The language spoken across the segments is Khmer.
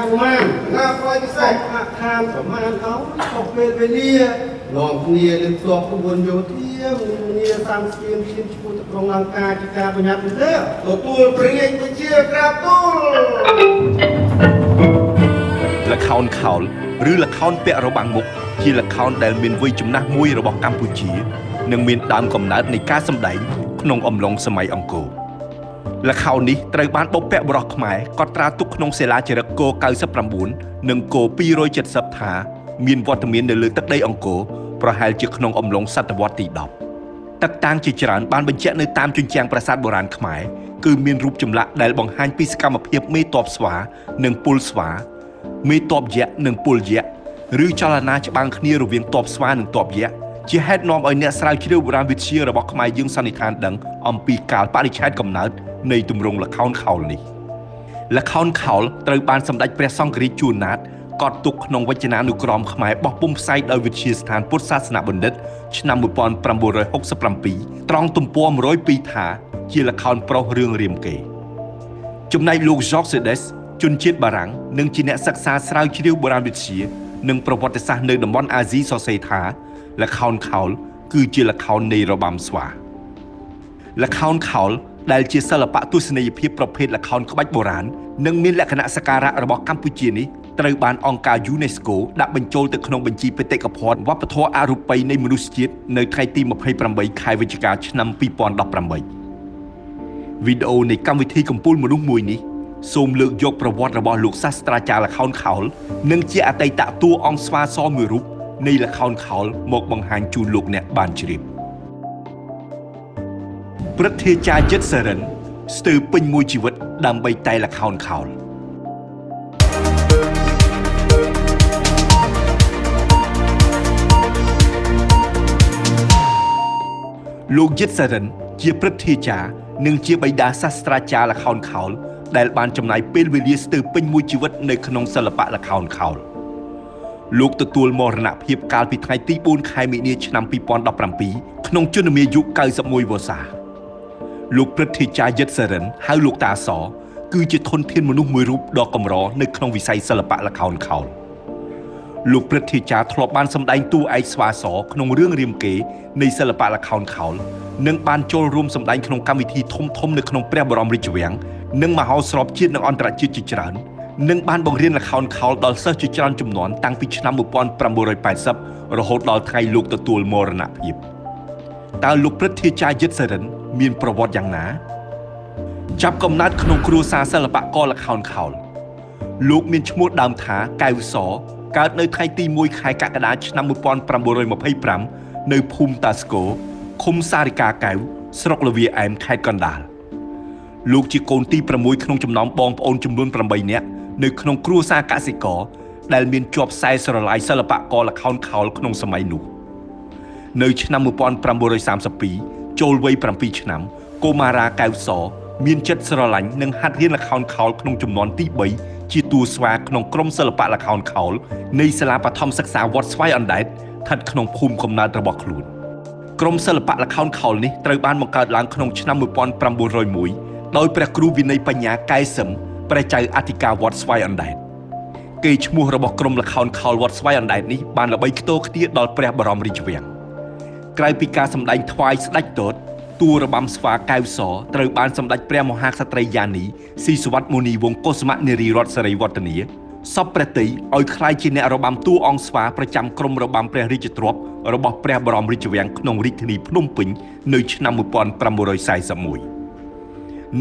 man ngapoi sai khan man au kok pe nia long nia le tok bun yo thiem nia sang skiem chim chu ta krong lang ka chi ka banya tu le tul pring pe chia krap tul ល្ខោនខោលឬល្ខោនពាក់របាំងមុខជាល្ខោនដែលមានវ័យចំណាស់មួយរបស់កម្ពុជានិងមានដើមកំណើតនៃការសម្ដែងក្នុងអំឡុងសម័យអង្គរល្ខោននេះត្រូវបានបុព្វបុរសខ្មែរកត់ត្រាទុកក្នុងសិលាចារឹកគ99និងគ270ថាមានវត្តមាននៅលើទឹកដីអង្គរប្រហែលជាក្នុងអំឡុងសតវត្សទី10ទឹកតាំងជាច្រើនបានបញ្ជាក់នៅតាមជញ្ជាំងប្រាសាទបុរាណខ្មែរគឺមានរូបចម្លាក់ដែលបង្ហាញពីសកម្មភាពមេទ័ពស្វានិងពលស្វាមេទ័ពយក្សនិងពលយក្សឬចលនាច្បាំងគ្នារវាងទ័ពស្វានិងទ័ពយក្សជាហេតុនាំឲ្យអ្នកស្រាវជ្រាវបុរាណវិទ្យារបស់ខ្មែរយើងសន្និដ្ឋានដឹងអំពីកាលបរិច្ឆេទកំណើតនៃទម្រង់ល្ខោនខោលនេះល្ខោនខោលត្រូវបានសម្ដេចព្រះសង្ឃរាជជួនណាតកត់ទុកក្នុងវចនានុក្រមខ្មែរបោះពុម្ពផ្សាយដោយវិទ្យាស្ថានពុទ្ធសាសនបណ្ឌិតឆ្នាំ1967ត្រង់ទំព័រ102ថាជាល្ខោនប្រុសរឿងរាមកេរ្តិ៍ចំណែកលោក Georges Sedes ជនជាតិបារាំងនិងជាអ្នកសិក្សាស្រាវជ្រាវបុរាណវិទ្យានិងប្រវត្តិសាស្ត្រនៅតំបន់អាស៊ីសរសេរថាល្ខោនខោលគឺជាល្ខោននៃរបាំស្វាល្ខោនខោលដែលជាសិល្បៈទស្សនីយភាពប្រភេទល្ខោនក្បាច់បុរាណនិងមានលក្ខណៈសក្ការៈរបស់កម្ពុជានេះត្រូវបានអង្គការ UNESCO ដាក់បញ្ចូលទៅក្នុងបញ្ជីបេតិកភណ្ឌវប្បធម៌អរូបីនៃមនុស្សជាតិនៅថ្ងៃទី28ខែវិច្ឆិកាឆ្នាំ2018វីដេអូនៃកម្មវិធីកំពូលមនុស្សមួយនេះសូមលើកយកប្រវត្តិរបស់លោកសាស្ត្រាចារ្យល្ខោនខោលនិងជាអតីតតួអង្គស្វាសមួយរូបនៃល្ខោនខោលមកបង្ហាញជូនលោកអ្នកបានជ្រាបព្រឹទ្ធាចារ្យយិតសរិនស្ទើរពេញមួយជីវិតដើម្បីតែល្ខោនខោលលោកយិតសរិនជាព្រឹទ្ធាចារ្យនិងជាបិតាសាស្ត្រាចារ្យល្ខោនខោលដែលបានចំណាយពេលវេលាស្ទើរពេញមួយជីវិតនៅក្នុងសិល្បៈល្ខោនខោលលោកទទួលមរណភាពកាលពីថ្ងៃទី4ខែមីនាឆ្នាំ2017ក្នុងជន្មាយុ91វស្សាលោកព្រឹទ្ធាចារ្យយិតសរិនហៅលោកតាសគឺជាធនធានមនុស្សមួយរូបដ៏កម្រនៅក្នុងវិស័យសិល្បៈល្ខោនខោលលោកព្រឹទ្ធាចារ្យធ្លាប់បានសម្ដែងតួឯកស្វាសក្នុងរឿងរាមកេរ្តិ៍នៃសិល្បៈល្ខោនខោលនិងបានចូលរួមសម្ដែងក្នុងកម្មវិធីធំៗនៅក្នុងព្រះបរមរាជវាំងនិងមហោស្រពជាតិនិងអន្តរជាតិជាច្រើននិងបានបង្រៀនល្ខោនខោលដល់សិស្សជាច្រើនជំនាន់តាំងពីឆ្នាំ1980រហូតដល់ថ្ងៃលោកទទួលមរណភាពតើលោកព្រឹទ្ធាចារ្យយិតសរិនមានប្រវត្តិយ៉ាងណាចាប់កំណើតក្នុងគ្រួសារសិល្បករល្ខោនខោលលោកមានឈ្មោះដើមថាកែវសកើតនៅថ្ងៃទី1ខែកក្កដាឆ្នាំ1925នៅភូមិតាស្គរឃុំសារិកាកែវស្រុកលវាអែមខេត្តកណ្ដាលលោកជាកូនទី6ក្នុងចំណោមបងប្អូនចំនួន8នាក់នៅក្នុងគ្រួសារកសិករដែលមានជាប់ខ្សែស្រឡាយសិល្បករល្ខោនខោលក្នុងសម័យនោះនៅឆ្នាំ1932ចូលវ័យ7ឆ្នាំកុមារាកែវសមានចិត្តស្រឡាញ់និងហាត់រៀនល្ខោនខោលក្នុងចំនួនទី3ជាតួស្វាក្នុងក្រុមសិល្បៈល្ខោនខោលនៃសាលាបឋមសិក្សាវត្តស្វាយអណ្ដែតស្ថិតក្នុងភូមិកំណើតរបស់ខ្លួនក្រុមសិល្បៈល្ខោនខោលនេះត្រូវបានបង្កើតឡើងក្នុងឆ្នាំ1901ដោយព្រះគ្រូវិន័យបញ្ញាកែសឹមព្រះចៅអធិការវត្តស្វាយអណ្ដែតកេរ្តិ៍ឈ្មោះរបស់ក្រុមល្ខោនខោលវត្តស្វាយអណ្ដែតនេះបានល្បីខ្ទរខ្ទារដល់ព្រះបរមរាជវាំងក្រៅពីការសម្ដែងថ្វាយស្ដេចទតតួរបាំស្វាកែវសត្រូវបានសម្ដេចព្រះមហាក្សត្រីយ៉ានីស៊ីសុវត្ថិមុនីវង្សកុសុមនារីរតសិរីវឌ្ឍនាសពព្រះតីឲ្យក្លាយជាអ្នករបាំតួអង្គស្វាប្រចាំក្រុមរបាំព្រះរាជទ្រព្យរបស់ព្រះបរមរាជវាំងក្នុងរាជធានីភ្នំពេញនៅឆ្នាំ1941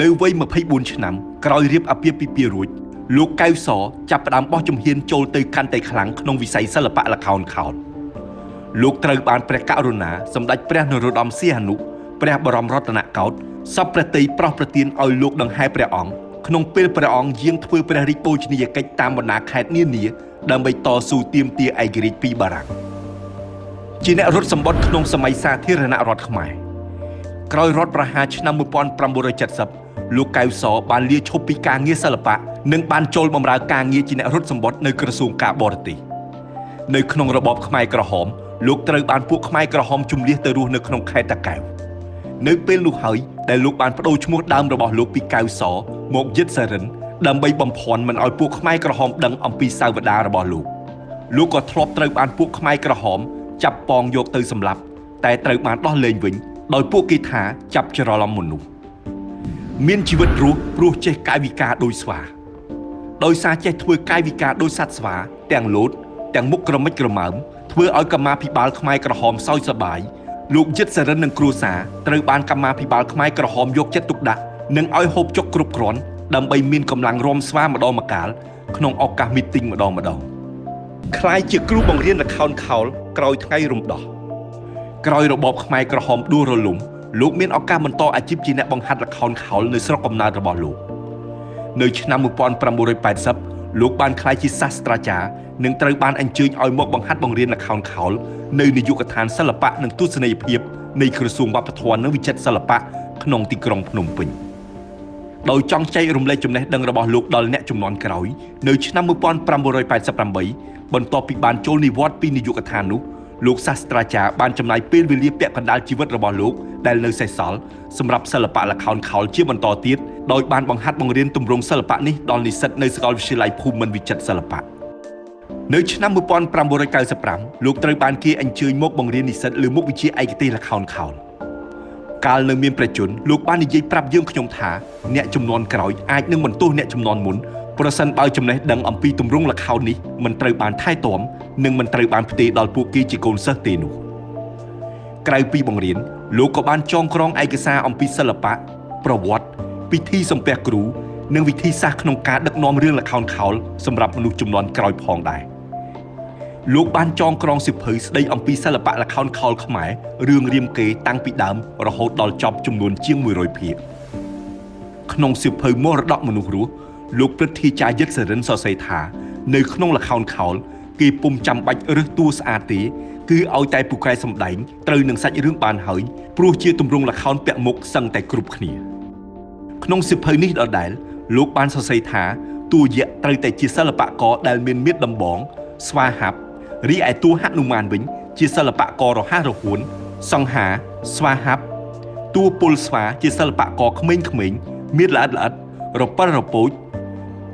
នៅវ័យ24ឆ្នាំក្រោយរៀបអាពាហ៍ពិពាហ៍រួចលោកកែវសចាប់ផ្ដើមបោះជំហានចូលទៅកាន់តែខ្លាំងក្នុងវិស័យសិល្បៈល្ខោនខោលលោកត្រូវបានព្រះករុណាសម្ដេចព្រះនរោត្តមសីហនុព្រះបរមរតនកោដ្ឋសពព្រះតីប្រោសប្រទានឲ្យលោកដង្ហែព្រះអង្គក្នុងពេលព្រះអង្គយាងធ្វើព្រះរាជបូជនីយកិច្ចតាមបណ្ដាខេត្តនានាដើម្បីតស៊ូទាមទារឯករាជ្យពីបារាំងជាអ្នករត់សម្បត្តិក្នុងសម័យសាធារណរដ្ឋខ្មែរក្រោយរដ្ឋប្រហារឆ្នាំ1970លោកកែវសបានលាឈប់ពីការងារសិល្បៈនិងបានចូលបម្រើការងារជាអ្នករត់សម្បត្តិនៅក្រសួងការបរទេសនៅក្នុងរបបខ្មែរក្រហមលោកត្រូវបានពួកខ្មែរក្រហមជម្លៀសទៅរស់នៅក្នុងខេត្តតាកែវនៅពេលនោះហើយដែលលោកបានបដូរឈ្មោះដើមរបស់លោកពីកែវសមកយិតសរិន ដើម្បីបំភាន់មិនឲ្យពួកខ្មែរក្រហមដឹងអំពីសាវតារបស់លោកក៏ធ្លាប់ត្រូវបានពួកខ្មែរក្រហមចាប់ប៉ងយកទៅសម្លាប់តែត្រូវបានដោះលែងវិញដោយពួកគេថាចាប់ច្រឡំមនុស្សមានជីវិតរស់ព្រោះចេះកាយវិការដោយស្វាដោយសារចេះធ្វើកាយវិការដោយសត្វស្វាទាំងលោតទាំងមុខក្រមិចក្រមើមធ្វើឲ្យកម្មាភិបាលខ្មែរក្រហមសោយសប្បាយលោកយិតសរិននិងគ្រួសារត្រូវបានកម្មាភិបាលខ្មែរក្រហមយកចិត្តទុកដាក់និងឲ្យហូបចុកគ្រប់គ្រាន់ដើម្បីមានកម្លាំងរាំស្វាម្ដងម្កាលក្នុងឱកាសមីទីងម្ដងคล้ายជាគ្រូបង្រៀនល្ខោនខោលក្រោយថ្ងៃរំដោះក្រោយរបបខ្មែរក្រហមដួលរលំលោកមានឱកាសបន្តអាជីពជាអ្នកបង្ហាត់ល្ខោនខោលនៅស្រុកកំណើតរបស់លោកនៅឆ្នាំ1980លោកបានក្លាយជាសាស្ត្រាចារ្យនិងត្រូវបានអញ្ជើញឲ្យមកបង្ហាត់បង្រៀនល្ខោនខោលនៅនាយកដ្ឋានសិល្បៈនិងទស្សនីយភាពនៃក្រសួងវប្បធម៌និងវិចិត្រសិល្បៈក្នុងទីក្រុងភ្នំពេញដោយចង់ចែករំលែកចំណេះដឹងរបស់លោកដល់អ្នកជំនាន់ក្រោយនៅឆ្នាំ1988បន្ទាប់ពីបានចូលនិវត្តន៍ពីនាយកដ្ឋាននោះលោកសាស្ត្រាចារ្យបានចំណាយពេលវេលាពាក់កណ្ដាលជីវិតរបស់លោកដែលនៅសេសសល់សម្រាប់សិល្បៈល្ខោនខោលជាបន្តទៀតដោយបានបង្ហាត់បង្រៀនទម្រង់សិល្បៈនេះដល់និស្សិតនៅសាកលវិទ្យាល័យភូមិន្ទវិចិត្រសិល្បៈនៅឆ្នាំ1995លោកត្រូវបានគេអញ្ជើញមកបង្រៀននិស្សិតលើមុខវិជ្ជាឯកទេសល្ខោនខោលកាលនៅមានប្រជជនលោកបាននិយាយប្រាប់យើងខ្ញុំថាអ្នកជំនាន់ក្រោយអាចនឹងបន្ទោសអ្នកជំនាន់មុនប្រសិនបើចំណេះដឹងអំពីទម្រង់ល្ខោននេះមិនត្រូវបានថែទាំនិងមិនត្រូវបានផ្ទេរដល់ពួកគេជាកូនសិស្សទេនោះក្រៅពីបង្រៀនលោកក៏បានចងក្រងឯកសារអំពីសិល្បៈប្រវត្តិពិធីសំពះគ្រូនិងវិធីសាស្ត្រក្នុងការដឹកនាំរឿងល្ខោនខោលសម្រាប់មនុស្សជំនាន់ក្រោយផងដែរលោកបានចងក្រងសៀវភៅស្ដីអំពីសិល្បៈល្ខោនខោលខ្មែររឿងរាមកេរ្តិ៍តាំងពីដើមរហូតដល់ចប់ចំនួនជាង100ភាគក្នុងសៀវភៅមរតកមនុស្សរស់លោកព្រឹទ្ធាចារ្យយិតសរិនសរសេរថានៅក្នុងល្ខោនខោលគេពុំចាំបាច់រើសតួស្អាតទេគឺឲ្យតែពូកែសម្ដែងត្រូវនឹងសាច់រឿងបានហើយព្រោះជាទម្រង់ល្ខោនពាក់មុខសឹងតែគ្រប់គ្នាក្នុងសៀវភៅនេះដដែលលោកបានសរសេរថាតួយក្សត្រូវតែជាសិល្បករដែលមានមាឌដំបងស្វាហាប់រីឯតួហនុមានវិញជាសិល្បកររហ័សរហួនសង្ហាស្វាហាប់តួពលស្វាជាសិល្បករក្មេងៗមានល្អិតរប៉ិលរពូច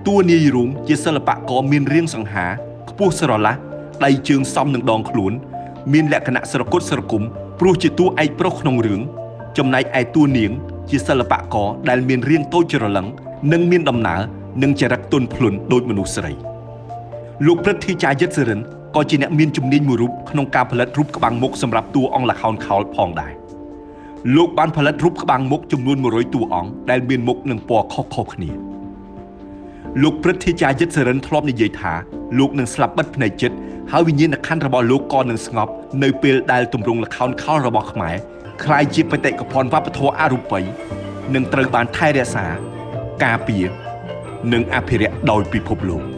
តួនាយរូងជាសិល្បករមានរាងសង្ហាខ្ពស់ស្រឡះដៃជើងសមនឹងដងខ្លួនមានលក្ខណៈស្រគត់ស្រគំព្រោះជាតួឯកប្រុសក្នុងរឿងចំណែកឯតួនាងជាសិល្បករដែលមានរាងតូចច្រឡឹងនិងមានដំណើរនិងចរិតទន់ភ្លន់ដូចមនុស្សស្រីលោកព្រឹទ្ធាចារ្យយិតសរិនក៏ជាអ្នកមានជំនាញមួយរូបក្នុងការផលិតរូបក្បាំងមុខសម្រាប់តួអង្គល្ខោនខោលផងដែរលោកបានផលិតរូបក្បាំងមុខចំនួន100តួអង្គដែលមានមុខនិងពណ៌ខុសៗគ្នាលោកព្រឹទ្ធាចារ្យយិតសរិនធ្លាប់និយាយថាលោកនឹងស្លាប់បិទភ្នែកចិត្តហើយវិញ្ញាណក្ខន្ធរបស់លោកក៏នឹងស្ងប់នៅពេលដែលទម្រង់ល្ខោនខោលរបស់ខ្មែរក្លាយជាបេតិកភណ្ឌវប្បធម៌អរូបីនិងត្រូវបានថែរក្សាការពារនិងអភិរក្សដោយពិភពលោក